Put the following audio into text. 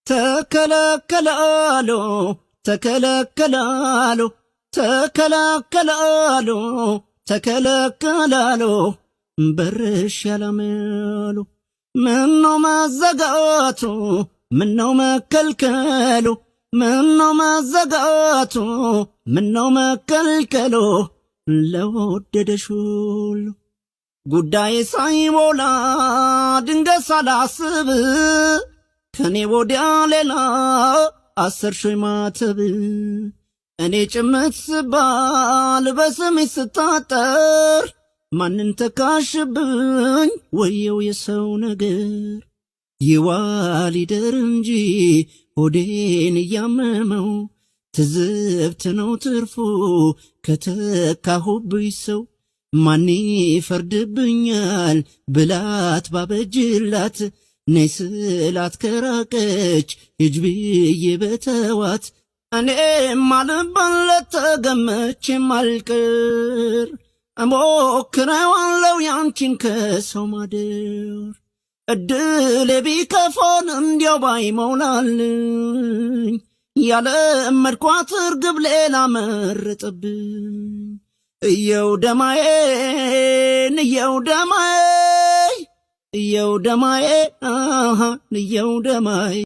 ተከለከላሉ ተከለከላሉ ተከለከላሉ ተከለከላሉ በርሽ ያላመሉ ምነው መዘጋቱ ምነው መከልከሉ ምነው መዘጋቱ ምነው መከልከሉ ለወደደሽ ሁሉ ጉዳይ ሳይሞላ ድንገት ሳላስብ ከኔ ወዲያ ሌላ አሰርሾይ ማተብ እኔ ጭምት ስባል በስሜ ስታጠር ማንን ተካሽብኝ ወየው የሰው ነገር ይዋል ይደር እንጂ ሆዴን እያመመው ትዝብት ነው ትርፉ ከተካሁብኝ ሰው ማን ይፈርድብኛል ብላት ባበጅላት ነይ ስላት ከራቀች ሂጅ ብዬ በተዋት እኔም አልባለት ተገመቼም አልቀር እሞክረዋለሁ ያንቺን ከሰው ማደር እድሌ ቢከፋን እንዲያው ባይሞላልኝ ያለመድኳት እርግብ ሌላ መረጠብኝ እየው ደማዬን እየው ደማዬ እየው ደማዬ እየው ደማዬ